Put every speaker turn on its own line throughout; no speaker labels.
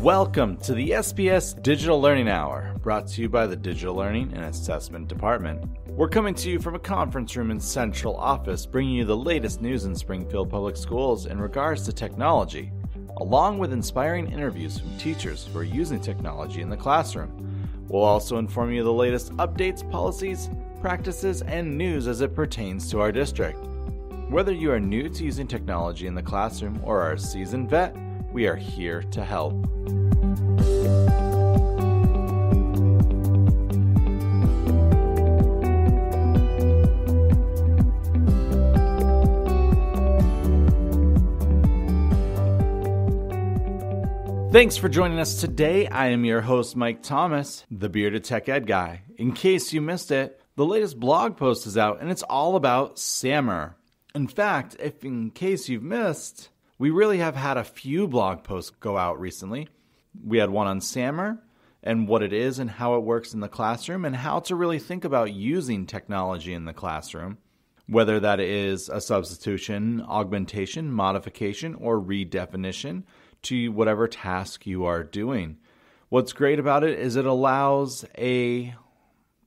Welcome to the SBS Digital Learning Hour, brought to you by the Digital Learning and Assessment Department. We're coming to you from a conference room in Central Office, bringing you the latest news in Springfield Public Schools in regards to technology, along with inspiring interviews from teachers who are using technology in the classroom. We'll also inform you of the latest updates, policies, practices, and news as it pertains to our district. Whether you are new to using technology in the classroom or are a seasoned vet, we are here to help. Thanks for joining us today. I am your host, Mike Thomas, the Bearded Tech Ed Guy. In case you missed it, the latest blog post is out, and it's all about SAMR. In fact, if in case you've missed, we really have had a few blog posts go out recently. We had one on SAMR and what it is and how it works in the classroom and how to really think about using technology in the classroom, whether that is a substitution, augmentation, modification, or redefinition to whatever task you are doing. What's great about it is it allows a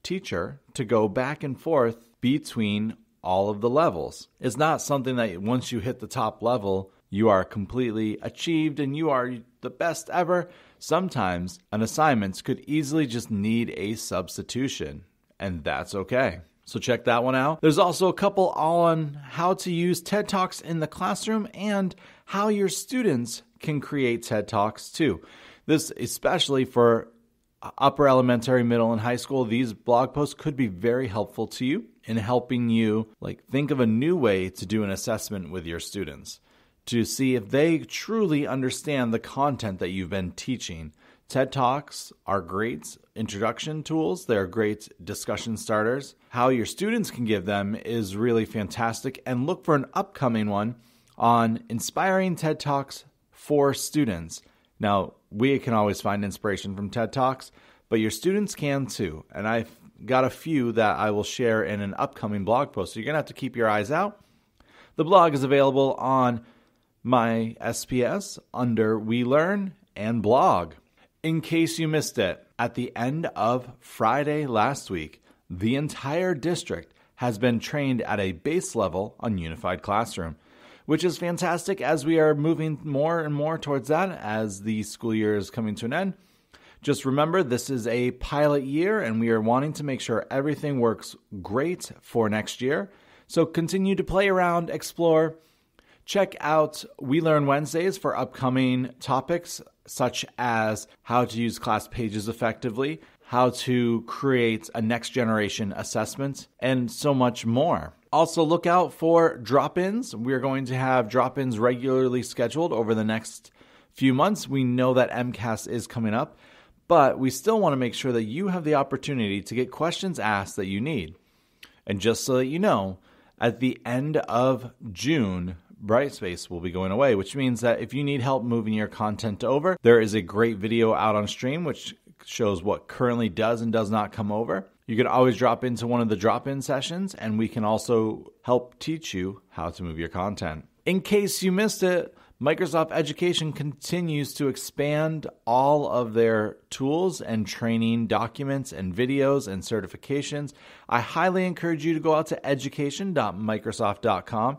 teacher to go back and forth between all of the levels. It's not something that once you hit the top level, you are completely achieved and you are the best ever. Sometimes an assignment could easily just need a substitution, and that's okay. So check that one out. There's also a couple on how to use TED Talks in the classroom and how your students can create TED Talks too. This especially for upper elementary, middle, and high school. These blog posts could be very helpful to you in helping you think of a new way to do an assessment with your students, to see if they truly understand the content that you've been teaching. TED Talks are great introduction tools. They're great discussion starters. How your students can give them is really fantastic. And look for an upcoming one on inspiring TED Talks for students. Now, we can always find inspiration from TED Talks, but your students can too. And I've got a few that I will share in an upcoming blog post. So you're going to have to keep your eyes out. The blog is available on my SPS under We Learn and blog. In case you missed it, at the end of Friday last week, the entire district has been trained at a base level on Unified Classroom, which is fantastic as we are moving more and more towards that as the school year is coming to an end. Just remember, this is a pilot year and we are wanting to make sure everything works great for next year. So continue to play around, explore. Check out We Learn Wednesdays for upcoming topics such as how to use class pages effectively, how to create a next generation assessment, and so much more. Also look out for drop-ins. We're going to have drop-ins regularly scheduled over the next few months. We know that MCAS is coming up, but we still want to make sure that you have the opportunity to get questions asked that you need. And just so that you know, at the end of June, Brightspace will be going away, which means that if you need help moving your content over, there is a great video out on stream which shows what currently does and does not come over. You can always drop into one of the drop-in sessions, and we can also help teach you how to move your content. In case you missed it, Microsoft Education continues to expand all of their tools and training documents and videos and certifications. I highly encourage you to go out to education.microsoft.com.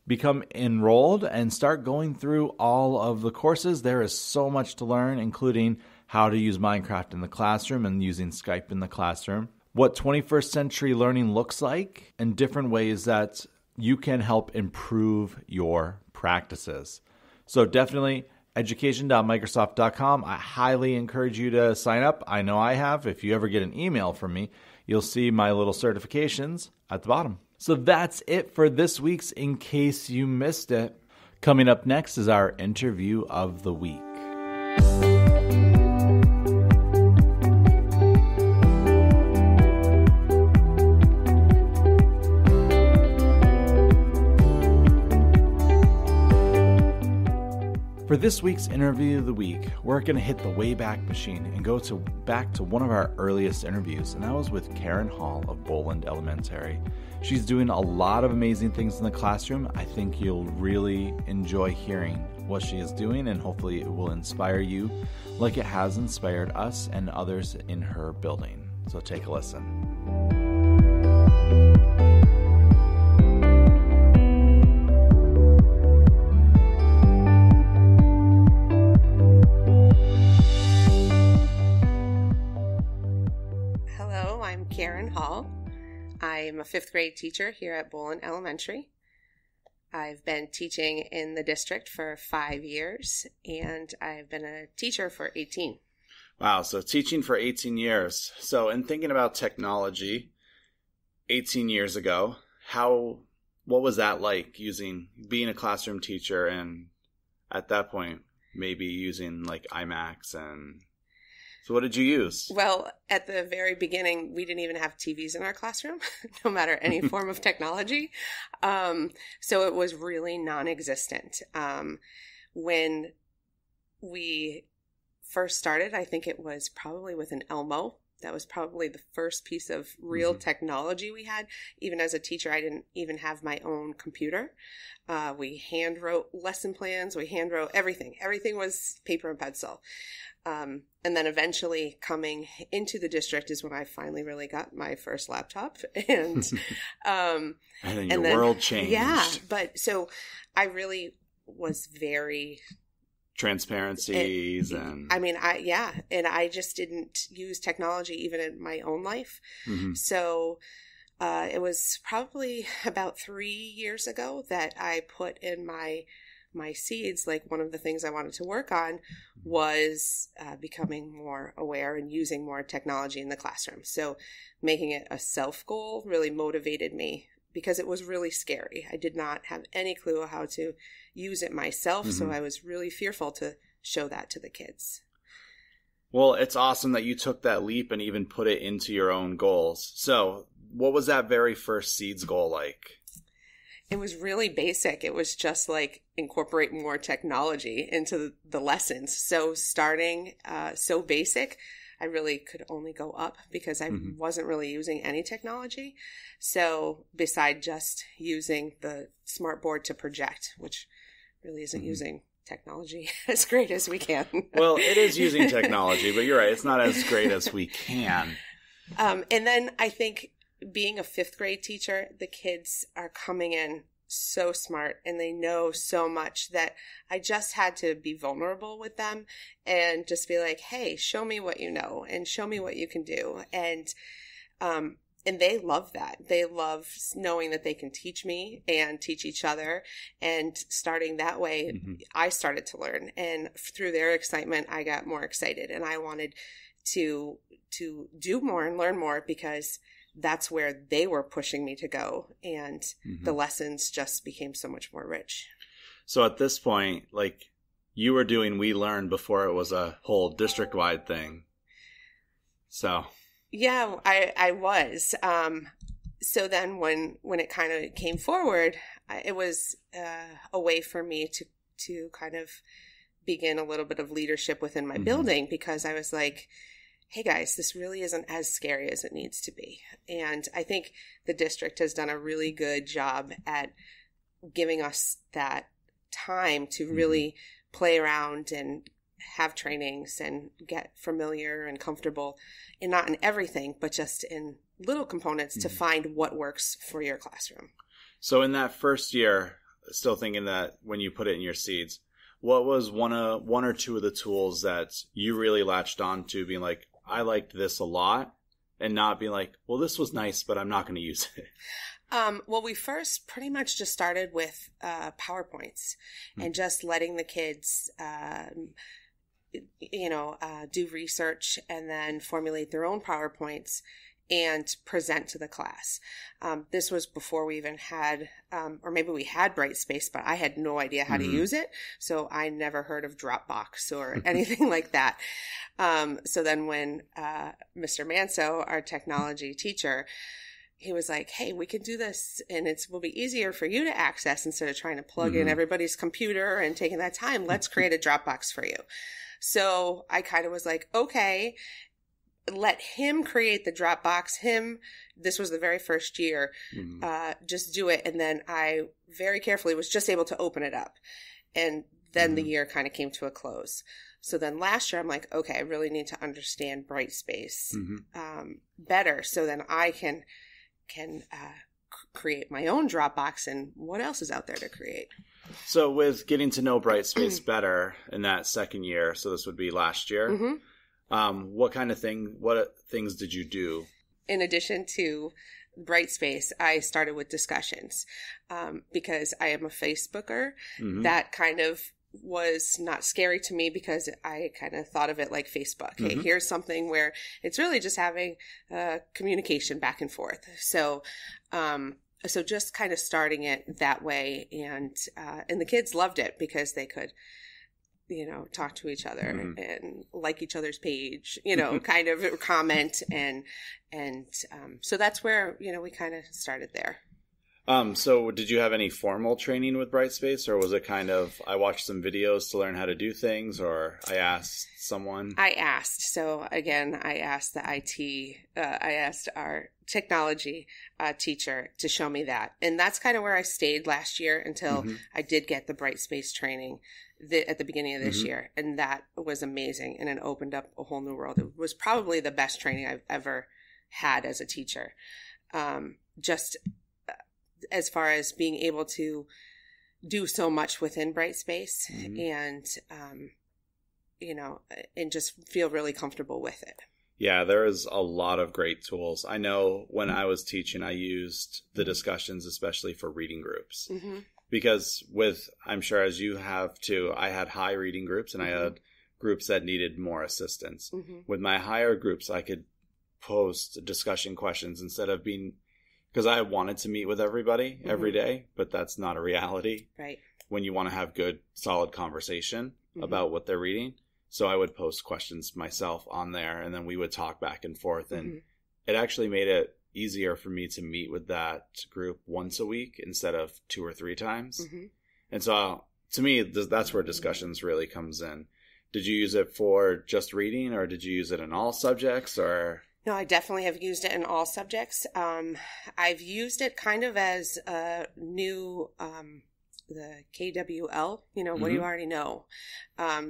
Become enrolled and start going through all of the courses. There is so much to learn, including how to use Minecraft in the classroom and using Skype in the classroom, what 21st century learning looks like, and different ways that you can help improve your practices. So definitely education.microsoft.com. I highly encourage you to sign up. I know I have. If you ever get an email from me, you'll see my little certifications at the bottom. So that's it for this week's In Case You Missed It. Coming up next is our interview of the week. For this week's interview of the week, we're going to hit the Wayback Machine and go back to one of our earliest interviews, and that was with Karen Hall of Boland Elementary. She's doing a lot of amazing things in the classroom. I think you'll really enjoy hearing what she is doing, and hopefully it will inspire you like it has inspired us and others in her building. So take a listen.
Karen Hall. I'm a 5th grade teacher here at Boland Elementary. I've been teaching in the district for 5 years, and I've been a teacher for 18.
Wow, so teaching for 18 years. So in thinking about technology 18 years ago, what was that like being a classroom teacher and at that point maybe using like iMacs and... So what did you use?
Well, at the very beginning, we didn't even have TVs in our classroom, no matter any form of technology. So it was really non-existent. When we first started, I think it was probably with an Elmo. That was probably the first piece of real technology we had. Even as a teacher, I didn't even have my own computer. We hand wrote lesson plans. We hand wrote everything. Everything was paper and pencil. And then eventually coming into the district is when I finally really got my first laptop. And
then your world changed.
Yeah. But so I really was very...
Transparencies and...
I mean, and I just didn't use technology even in my own life. Mm-hmm. So it was probably about 3 years ago that I put in my seeds, like one of the things I wanted to work on was becoming more aware and using more technology in the classroom. So making it a self goal really motivated me because it was really scary. I did not have any clue how to use it myself. So I was really fearful to show that to the kids.
Well, it's awesome that you took that leap and even put it into your own goals. So what was that very first seeds goal like?
It was really basic. It was just like incorporate more technology into the lessons. So starting so basic, I really could only go up because I wasn't really using any technology. So beside just using the smart board to project, which really isn't using technology as great as we can.
Well, it is using technology, but you're right. It's not as great as we can.
And then I think being a 5th grade teacher, the kids are coming in so smart and they know so much that I just had to be vulnerable with them and just be like, hey, show me what you know and show me what you can do. And they love that. They love knowing that they can teach me and teach each other. And starting that way, I started to learn. And through their excitement, I got more excited. And I wanted to do more and learn more because that's where they were pushing me to go. And the lessons just became so much more rich.
So at this point, like you were doing We Learn before it was a whole district-wide thing. So...
Yeah, I was. So then when it kind of came forward, it was a way for me to kind of begin a little bit of leadership within my building because I was like, hey guys, this really isn't as scary as it needs to be. And I think the district has done a really good job at giving us that time to really play around and have trainings and get familiar and comfortable, and not in everything, but just in little components to find what works for your classroom.
So in that first year, still thinking that when you put it in your seeds, what was one or two of the tools that you really latched on to, being like, I liked this a lot, and not being like, well, this was nice, but I'm not going to use it?
Well, we first pretty much just started with PowerPoints and just letting the kids do research and then formulate their own PowerPoints and present to the class. This was before we even had, or maybe we had Brightspace, but I had no idea how to use it. So I never heard of Dropbox or anything like that. So then when Mr. Manso, our technology teacher, he was like, hey, we can do this and it will be easier for you to access instead of trying to plug in everybody's computer and taking that time. Let's create a Dropbox for you. So I kind of was like, okay, let him create the Dropbox. This was the very first year, just do it. And then I very carefully was just able to open it up. And then the year kind of came to a close. So then last year I'm like, okay, I really need to understand Brightspace better. So then I can create my own Dropbox and what else is out there to create.
So with getting to know Brightspace better in that second year, so this would be last year, what things did you do? In
addition to Brightspace, I started with discussions because I am a Facebooker. That kind of was not scary to me because I kind of thought of it like Facebook. Hey, here's something where it's really just having communication back and forth. So just kind of starting it that way, and the kids loved it because they could, talk to each other and like each other's page, kind of comment and so that's where we kind of started there.
So did you have any formal training with Brightspace, or was it kind of, I watched some videos to learn how to do things, or I asked someone?
I asked. So again, I asked I asked our technology teacher to show me that. And that's kind of where I stayed last year until I did get the Brightspace training at the beginning of this year. And that was amazing. And it opened up a whole new world. It was probably the best training I've ever had as a teacher. Just as far as being able to do so much within Brightspace and just feel really comfortable with it.
Yeah, there is a lot of great tools. I know when I was teaching, I used the discussions, especially for reading groups. Because I'm sure as you have too, I had high reading groups and I had groups that needed more assistance. With my higher groups, I could post discussion questions instead of because I wanted to meet with everybody every day, but that's not a reality.
Right.
When you want to have good, solid conversation about what they're reading. So I would post questions myself on there, and then we would talk back and forth. And it actually made it easier for me to meet with that group once a week instead of 2 or 3 times. And so to me, that's where discussions really comes in. Did you use it for just reading, or did you use it in all subjects, or...
No, I definitely have used it in all subjects. I've used it kind of as a new, the KWL, what do you already know?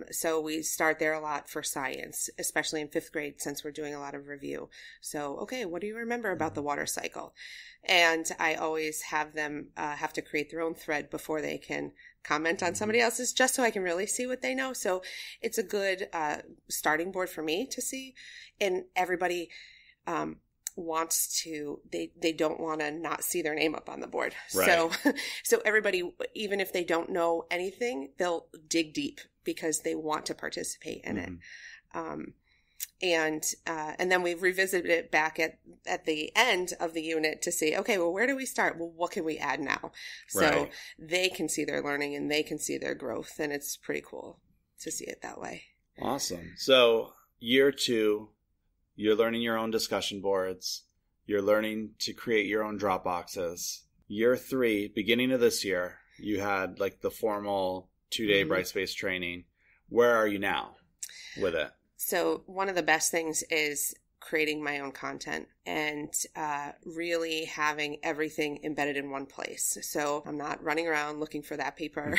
So we start there a lot for science, especially in 5th grade, since we're doing a lot of review. So, okay, what do you remember about the water cycle? And I always have them have to create their own thread before they can comment on somebody else's, just so I can really see what they know. So it's a good starting board for me to see. And everybody wants to, they don't want to not see their name up on the board. Right. So everybody, even if they don't know anything, they'll dig deep because they want to participate in it. And then we revisited it back at the end of the unit to see, okay, well, where do we start? Well, what can we add now? So they can see their learning and they can see their growth, and it's pretty cool to see it that way.
Awesome. So year 2, you're learning your own discussion boards. You're learning to create your own Dropboxes. Year 3, beginning of this year, you had like the formal 2-day Brightspace training. Where are you now with it?
So one of the best things is creating my own content and really having everything embedded in one place. So I'm not running around looking for that paper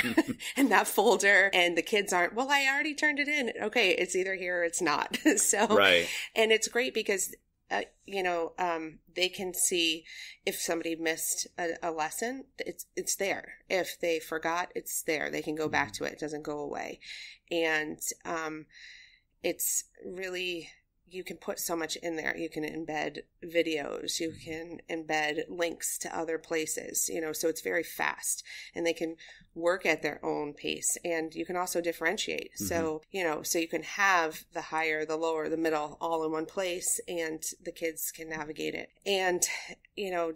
and that folder, and the kids aren't, well, I already turned it in. Okay, it's either here or it's not. And it's great because they can see if somebody missed a lesson, it's there. If they forgot, it's there. They can go back to it. It doesn't go away. And it's really, you can put so much in there. You can embed videos. You can embed links to other places, so it's very fast, and they can work at their own pace, and you can also differentiate. So, so you can have the higher, the lower, the middle all in one place, and the kids can navigate it. And,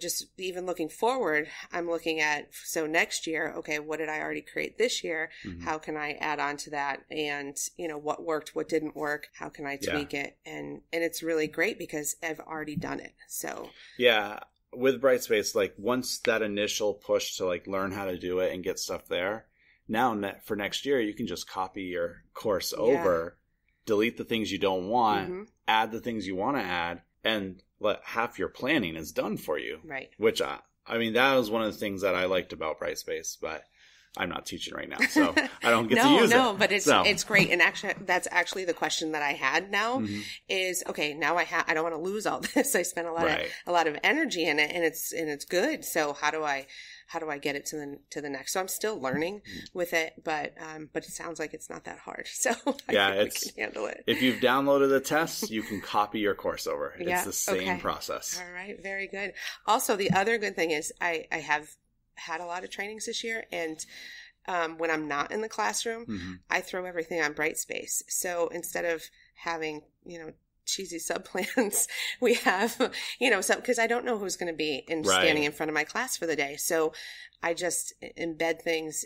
just even looking forward, I'm looking at, so next year, okay, what did I already create this year? How can I add on to that? And, what worked, what didn't work? How can I tweak it? And it's really great because I've already done it. So,
yeah. with Brightspace, like once that initial push to like learn how to do it and get stuff there, now for next year, you can just copy your course over, delete the things you don't want, add the things you want to add, and half your planning is done for you.
Right.
Which, I mean, that was one of the things that I liked about Brightspace, but I'm not teaching right now, so I don't get to use it.
No, but it's great. And actually, that's actually the question that I had now is, okay, now I don't want to lose all this. I spent a lot of energy in it, and it's good. So how do I get it to the next? So I'm still learning with it, but it sounds like it's not that hard. So I think we can handle it.
If you've downloaded the test, you can copy your course over. It's the same process.
All right, very good. Also, the other good thing is I have had a lot of trainings this year, and when I'm not in the classroom, I throw everything on Brightspace. So instead of having, cheesy sub-plans, we have, some, because I don't know who's going to be standing in front of my class for the day. So I just embed things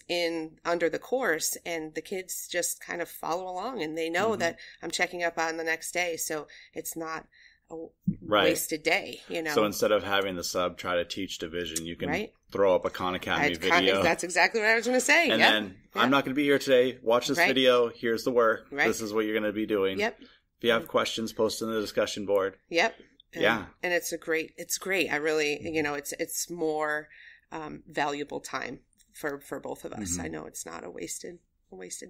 under the course, and the kids just kind of follow along, and they know that I'm checking up on the next day. So it's not a wasted day, So
instead of having the sub try to teach division, you can throw up a Khan Academy video.
That's exactly what I was going to say.
And then I'm not going to be here today. Watch this video. Here's the work. This is what you're going to be doing. Yep. If you have questions, post in the discussion board.
Yep. And it's great. I really, it's more valuable time for both of us. I know it's not a wasted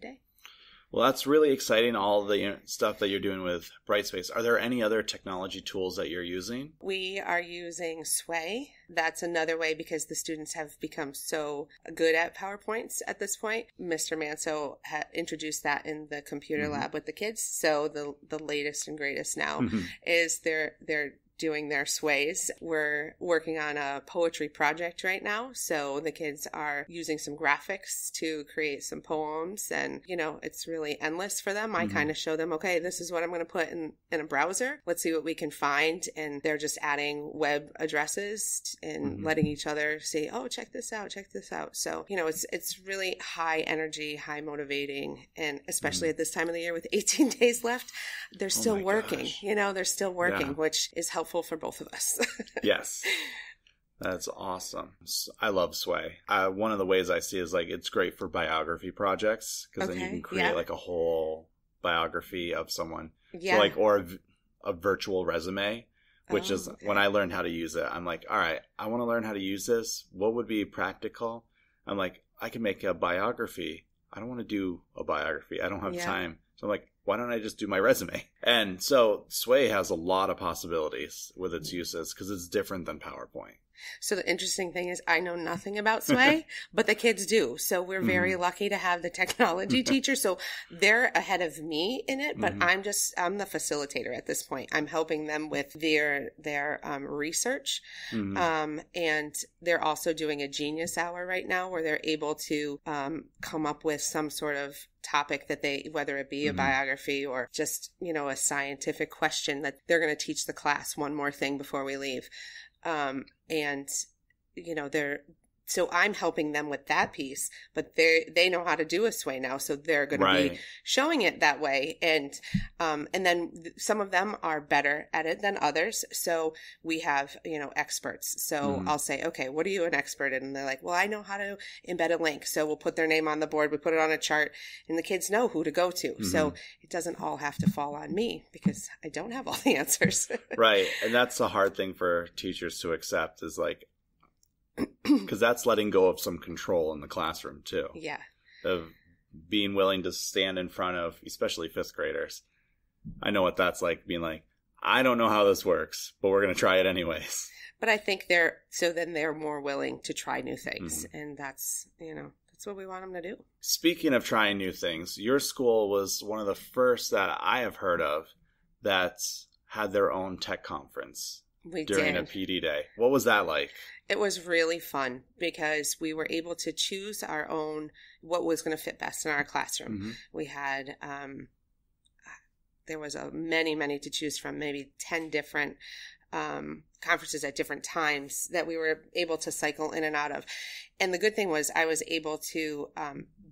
day.
Well, that's really exciting, all the stuff that you're doing with Brightspace. Are there any other technology tools that you're using?
We are using Sway. That's another way, because the students have become so good at PowerPoints at this point. Mr. Manso introduced that in the computer lab with the kids. So the latest and greatest now is they're doing their sways. We're working on a poetry project right now. So the kids are using some graphics to create some poems, and, it's really endless for them. I kind of show them, okay, this is what I'm going to put in a browser. Let's see what we can find. And they're just adding web addresses and letting each other say, oh, check this out. So, it's really high energy, high motivating. And especially at this time of the year with 18 days left, they're still working, they're still working, which is helpful for both of us.
Yes. That's awesome. I love Sway. One of the ways I see is it's great for biography projects, because then you can create a whole biography of someone. Yeah. So or a virtual resume, which is when I learned how to use it, I'm like, all right, I want to learn how to use this. What would be practical? I'm like, I can make a biography. I don't want to do a biography. I don't have time. So I'm like, why don't I just do my resume? And so Sway has a lot of possibilities with its uses, because it's different than PowerPoint.
So the interesting thing is I know nothing about Sway, but the kids do. So we're very lucky to have the technology teacher. So they're ahead of me in it, but I'm the facilitator at this point. I'm helping them with their research. And they're also doing a genius hour right now, where they're able to come up with some sort of topic that whether it be a biography or just, a scientific question, that they're going to teach the class one more thing before we leave. So I'm helping them with that piece, but they know how to do a Sway now. So they're going to be showing it that way. And then some of them are better at it than others. So we have, experts. So I'll say, okay, what are you an expert in? And they're like, well, I know how to embed a link. So we'll put their name on the board. We put it on a chart, and the kids know who to go to. So it doesn't all have to fall on me, because I don't have all the answers.
Right. And that's a hard thing for teachers to accept, is because that's letting go of some control in the classroom too.
Yeah.
Of being willing to stand in front of, especially fifth graders. I know what that's like, being like, I don't know how this works, but we're going to try it anyways.
But I think they're more willing to try new things. And that's what we want them to do.
Speaking of trying new things, your school was one of the first that I have heard of that had their own tech conference. During a PD day. What was that like?
It was really fun, because we were able to choose our own, what was going to fit best in our classroom. We had, there was many to choose from, maybe 10 different conferences at different times that we were able to cycle in and out of. And the good thing was I was able to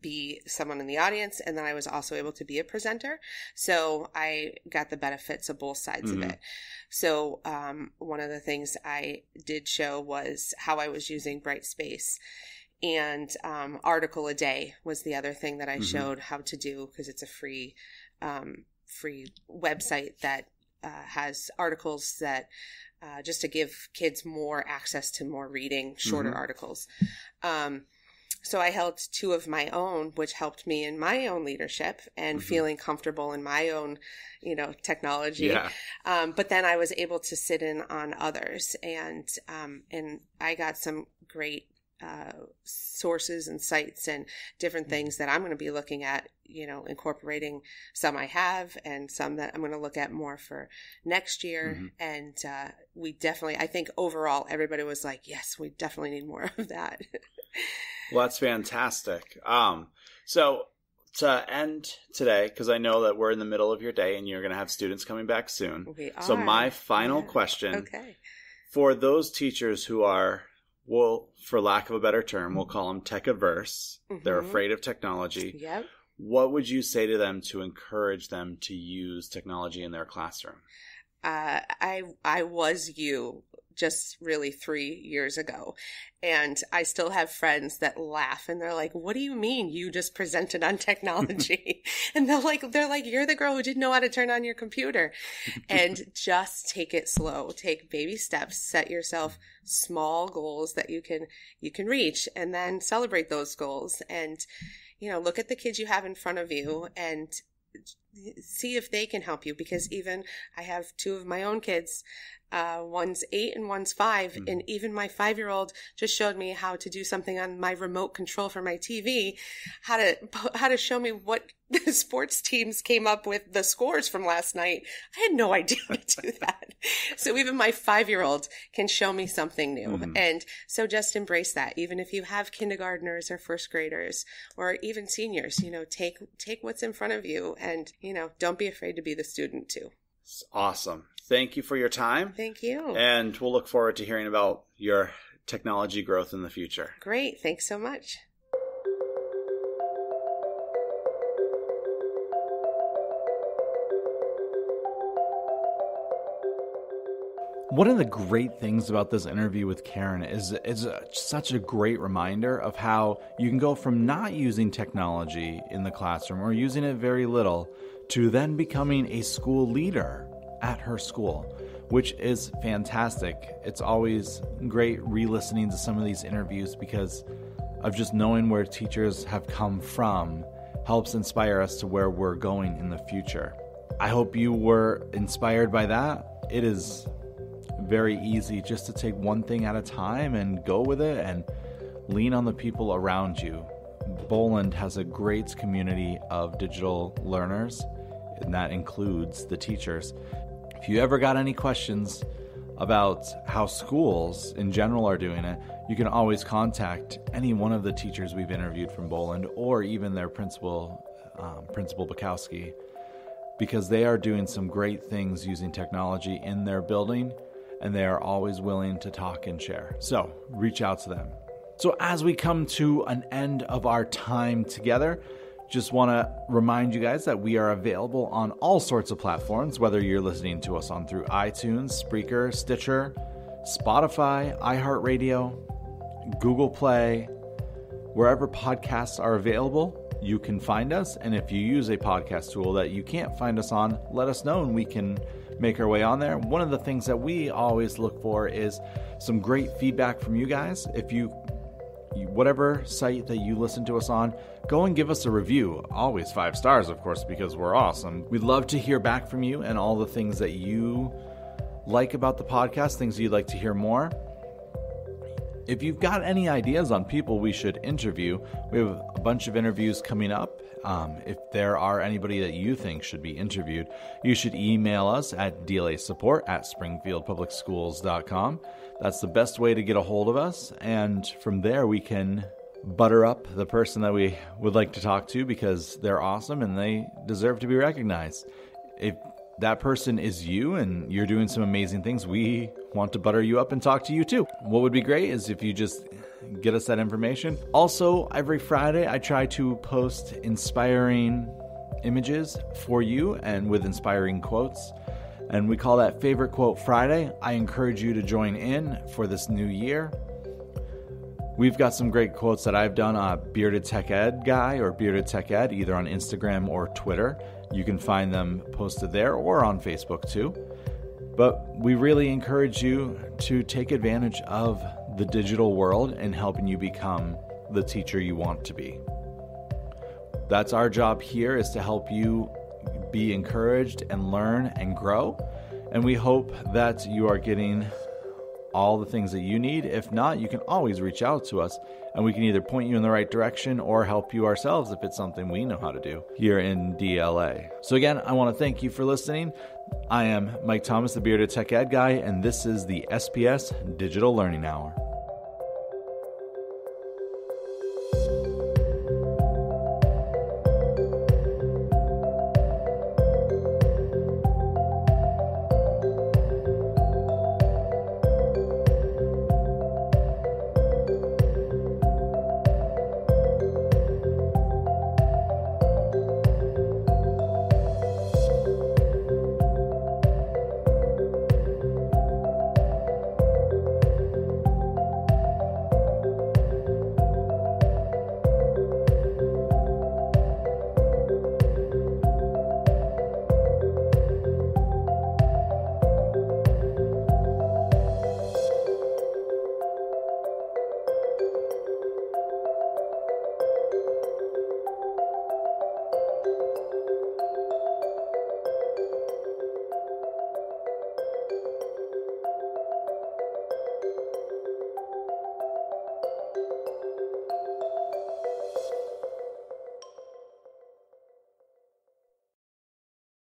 be someone in the audience, and then I was also able to be a presenter. So I got the benefits of both sides of it. So one of the things I did show was how I was using Brightspace. And article a day was the other thing that I showed how to do, because it's a free website that has articles that just to give kids more access to more reading, shorter articles. So I held 2 of my own, which helped me in my own leadership and feeling comfortable in my own, technology. Yeah. But then I was able to sit in on others, and I got some great sources and sites and different things that I'm going to be looking at, incorporating. Some I have and some that I'm going to look at more for next year. And we definitely, I think overall, everybody was like, yes, we definitely need more of that.
Well, that's fantastic. So to end today, because I know that we're in the middle of your day and you're going to have students coming back soon.
We are.
So my final question for those teachers who are, well, for lack of a better term, we'll call them tech averse. They're afraid of technology.
Yep.
What would you say to them to encourage them to use technology in their classroom?
I was you just really 3 years ago. And I still have friends that laugh and they're like, what do you mean you just presented on technology? And they're like, you're the girl who didn't know how to turn on your computer. And just take it slow, take baby steps, set yourself small goals that you can reach, and then celebrate those goals. And, look at the kids you have in front of you and see if they can help you, because even I have 2 of my own kids. One's 8 and one's 5. And even my 5-year-old just showed me how to do something on my remote control for my TV, how to show me what the sports teams came up with the scores from last night. I had no idea how to do that. So even my 5-year-old can show me something new. And so just embrace that. Even if you have kindergartners or first graders or even seniors, take what's in front of you and, don't be afraid to be the student too.
Awesome. Thank you for your time.
Thank you.
And we'll look forward to hearing about your technology growth in the future.
Great. Thanks so much.
One of the great things about this interview with Karen is such a great reminder of how you can go from not using technology in the classroom or using it very little to then becoming a school leader at her school, which is fantastic. It's always great re-listening to some of these interviews because of just knowing where teachers have come from helps inspire us to where we're going in the future. I hope you were inspired by that. It is very easy just to take one thing at a time and go with it and lean on the people around you. Boland has a great community of digital learners, and that includes the teachers. If you ever got any questions about how schools in general are doing it, you can always contact any one of the teachers we've interviewed from Boland or even their principal, Principal Bukowski, because they are doing some great things using technology in their building, and they are always willing to talk and share. So reach out to them. So as we come to an end of our time together, just want to remind you guys that we are available on all sorts of platforms, whether you're listening to us on through iTunes, Spreaker, Stitcher, Spotify, iHeartRadio, Google Play, wherever podcasts are available, you can find us. And if you use a podcast tool that you can't find us on, let us know and we can make our way on there. One of the things that we always look for is some great feedback from you guys. If whatever site that you listen to us on, go and give us a review. Always 5 stars, of course, because we're awesome. We'd love to hear back from you and all the things that you like about the podcast, things you'd like to hear more. If you've got any ideas on people we should interview, we have a bunch of interviews coming up. If there are anybody that you think should be interviewed, you should email us at dlasupport@springfieldpublicschools.com. That's the best way to get a hold of us. And from there, we can butter up the person that we would like to talk to because they're awesome and they deserve to be recognized. If that person is you and you're doing some amazing things, we want to butter you up and talk to you too. What would be great is if you just get us that information. Also, every Friday, I try to post inspiring images for you and with inspiring quotes. And we call that Favorite Quote Friday. I encourage you to join in for this new year. We've got some great quotes that I've done on Bearded Tech Ed Guy or Bearded Tech Ed, either on Instagram or Twitter. You can find them posted there or on Facebook too. But we really encourage you to take advantage of the digital world and helping you become the teacher you want to be. That's our job here, is to help you be encouraged and learn and grow. And we hope that you are getting all the things that you need. If not, you can always reach out to us and we can either point you in the right direction or help you ourselves if it's something we know how to do here in DLA. So again, I want to thank you for listening. I am Mike Thomas, the Bearded Tech Ed Guy, and this is the SPS Digital Learning Hour.